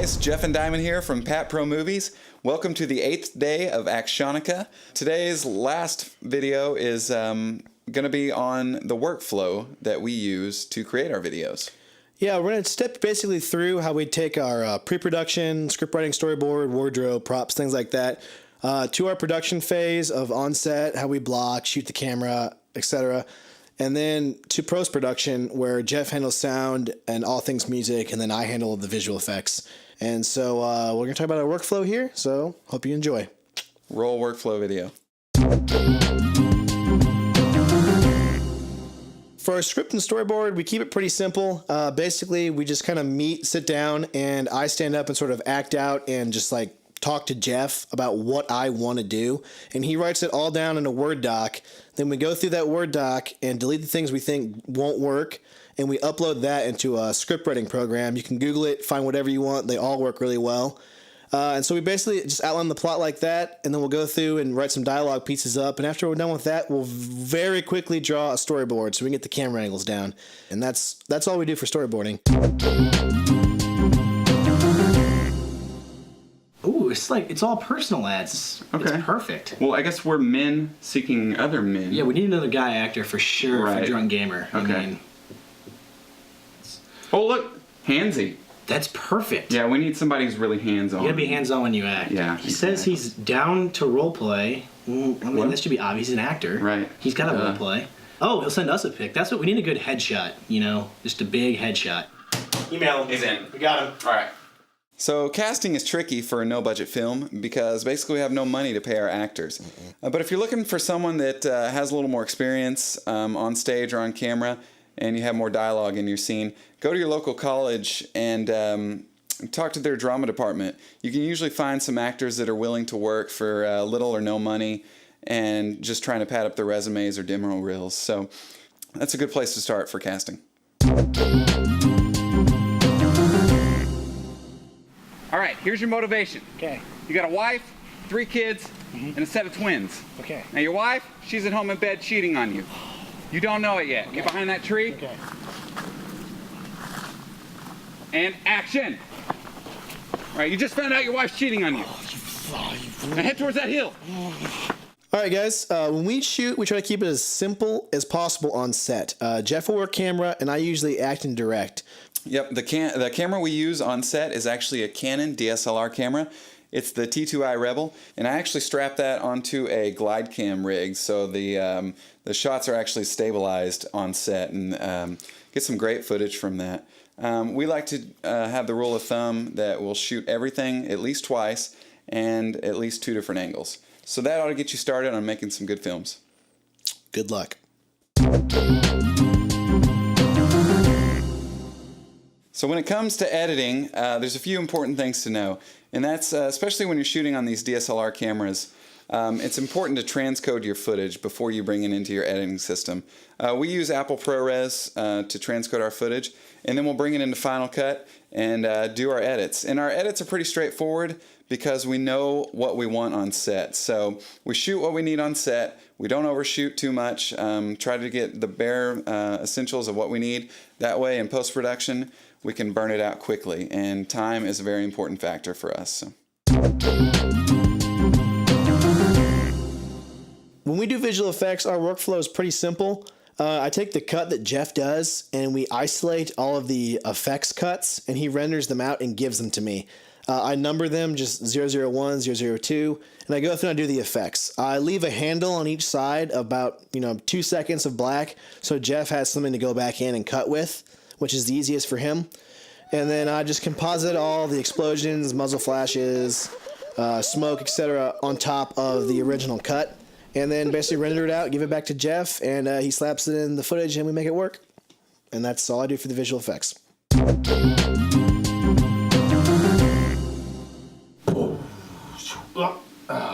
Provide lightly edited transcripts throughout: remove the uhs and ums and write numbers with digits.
guys, Jeff and Diamond here from PatProMovies. Welcome to the 8th day of Actionukkah. Today's last video is going to be on the workflow that we use to create our videos. Yeah, we're going to step basically through how we take our pre-production, script writing, storyboard, wardrobe, props, things like that, to our production phase of on-set, how we block, shoot the camera, etc., and then to post-production, where Jeff handles sound and all things music, and then I handle the visual effects. And so we're going to talk about our workflow here, so hope you enjoy. Roll workflow video. For our script and storyboard, we keep it pretty simple. Basically, we just kind of meet, sit down, and I stand up and sort of act out and just like talk to Jeff about what I want to do, and he writes it all down in a Word doc. Then we go through that Word doc and delete the things we think won't work, and we upload that into a script writing program. You can Google it, find whatever you want. They all work really well. And so we basically just outline the plot like that, and then we'll go through and write some dialogue pieces up, and after we're done with that, we'll very quickly draw a storyboard so we can get the camera angles down. And that's all we do for storyboarding. Ooh, it's all personal ads. Okay. It's perfect. Well, I guess we're men seeking other men. Yeah, we need another guy actor for sure for Drunk Gamer. Okay. I mean, oh, look, handsy. that's perfect. Yeah, we need somebody who's really hands-on. You gotta be hands-on when you act. Yeah, He says he's down to role play. I mean, What? that should be obvious. He's an actor. Right. He's got to role play. Oh, he'll send us a pic. That's what we need, a good headshot, you know? Just a big headshot. Email him. He's in. We got him. All right. So casting is tricky for a no-budget film because basically we have no money to pay our actors. But if you're looking for someone that has a little more experience on stage or on camera, and you have more dialogue in your scene, go to your local college and talk to their drama department. You can usually find some actors that are willing to work for little or no money and just trying to pad up their resumes or demo reels. So that's a good place to start for casting. All right, here's your motivation. Okay. You got a wife, 3 kids, and a set of twins. Okay. Now your wife, she's at home in bed cheating on you. You don't know it yet. Okay. Get behind that tree. Okay. And action. All right, you just found out your wife's cheating on you. Now head towards that hill. All right, guys. When we shoot, we try to keep it as simple as possible on set. Jeff will work camera, and I usually act and direct. Yep, the camera we use on set is actually a Canon DSLR camera. It's the T2i Rebel, and I actually strapped that onto a glide cam rig, so the shots are actually stabilized on set and get some great footage from that. We like to have the rule of thumb that we'll shoot everything at least twice and at least 2 different angles. So that ought to get you started on making some good films. Good luck. So when it comes to editing, there's a few important things to know, and that's especially when you're shooting on these DSLR cameras, it's important to transcode your footage before you bring it into your editing system. We use Apple ProRes to transcode our footage, and then we'll bring it into Final Cut and do our edits. And our edits are pretty straightforward because we know what we want on set. So we shoot what we need on set. We don't overshoot too much. Try to get the bare essentials of what we need. That way, in post-production, we can burn it out quickly, and time is a very important factor for us. So. When we do visual effects, our workflow is pretty simple. I take the cut that Jeff does, and we isolate all of the effects cuts, and he renders them out and gives them to me. I number them just 001, 002, and I go through and I do the effects. I leave a handle on each side, about 2 seconds of black, so Jeff has something to go back in and cut with, which is the easiest for him. And then I just composite all the explosions, muzzle flashes, smoke, etc. on top of the original cut. And then basically render it out, give it back to Jeff, and he slaps it in the footage and we make it work. And that's all I do for the visual effects.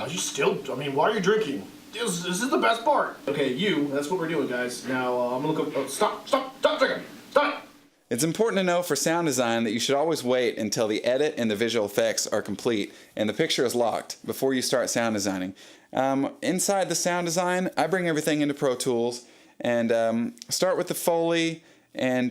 You still, why are you drinking? This is the best part. Okay, that's what we're doing, guys. Now, I'm gonna look up, stop drinking, stop. It's important to know for sound design that you should always wait until the edit and the visual effects are complete and the picture is locked before you start sound designing. Inside the sound design, I bring everything into Pro Tools and start with the Foley and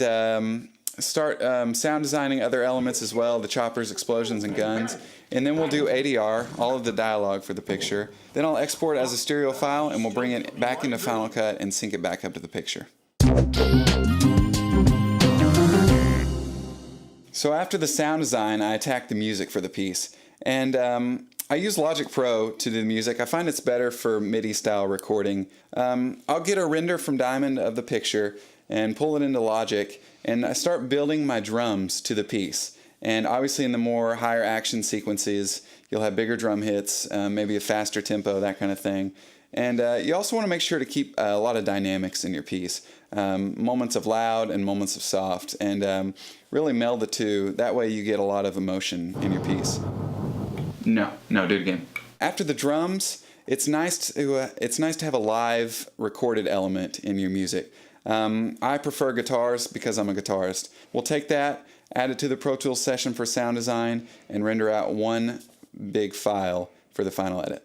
start sound designing other elements as well, the choppers, explosions, and guns. And then we'll do ADR, all of the dialogue for the picture. Then I'll export it as a stereo file, and we'll bring it back into Final Cut and sync it back up to the picture. So after the sound design, I attack the music for the piece. And I use Logic Pro to do the music. I find it's better for MIDI style recording. I'll get a render from Diamond of the picture and pull it into Logic, and I start building my drums to the piece. And obviously in the more higher action sequences, you'll have bigger drum hits, maybe a faster tempo, that kind of thing. And you also want to make sure to keep a lot of dynamics in your piece. Moments of loud and moments of soft, and really meld the two. That way you get a lot of emotion in your piece. No, do it again. After the drums, it's nice to have a live recorded element in your music. I prefer guitars because I'm a guitarist. We'll take that, add it to the Pro Tools session for sound design, and render out one big file for the final edit.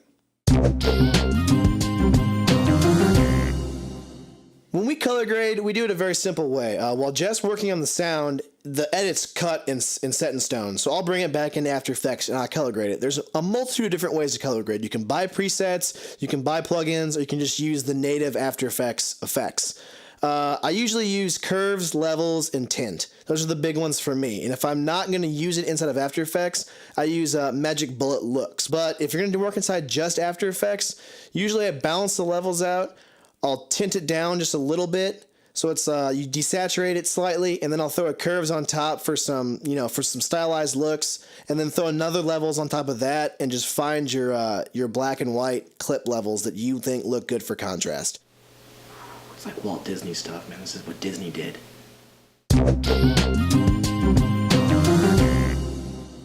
When we color grade, we do it a very simple way. While Jeff's working on the sound, the edit's cut and set in stone. So I'll bring it back into After Effects and I color grade it. There's a multitude of different ways to color grade. You can buy presets, you can buy plugins, or you can just use the native After Effects effects. I usually use curves, levels, and tint. Those are the big ones for me. And if I'm not going to use it inside of After Effects, I use Magic Bullet Looks. But if you're going to work inside just After Effects, usually I balance the levels out. I'll tint it down just a little bit, so it's you desaturate it slightly, and then I'll throw a curves on top for some stylized looks, and then throw another levels on top of that, and just find your black and white clip levels that you think look good for contrast. It's like Walt Disney stuff, man. This is what Disney did.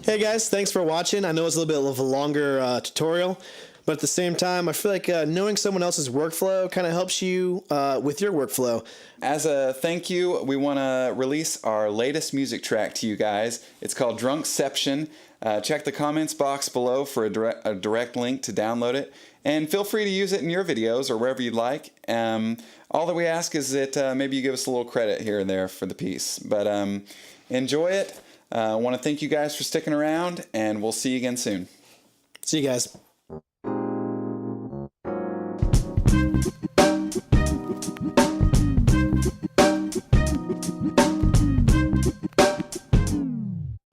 Hey guys, thanks for watching. I know it's a little bit of a longer tutorial. But at the same time, I feel like knowing someone else's workflow kind of helps you with your workflow. As a thank you, we want to release our latest music track to you guys. It's called Drunkception. Check the comments box below for a direct link to download it. And feel free to use it in your videos or wherever you'd like. All that we ask is that maybe you give us a little credit here and there for the piece. But enjoy it. I want to thank you guys for sticking around, and we'll see you again soon. See you guys.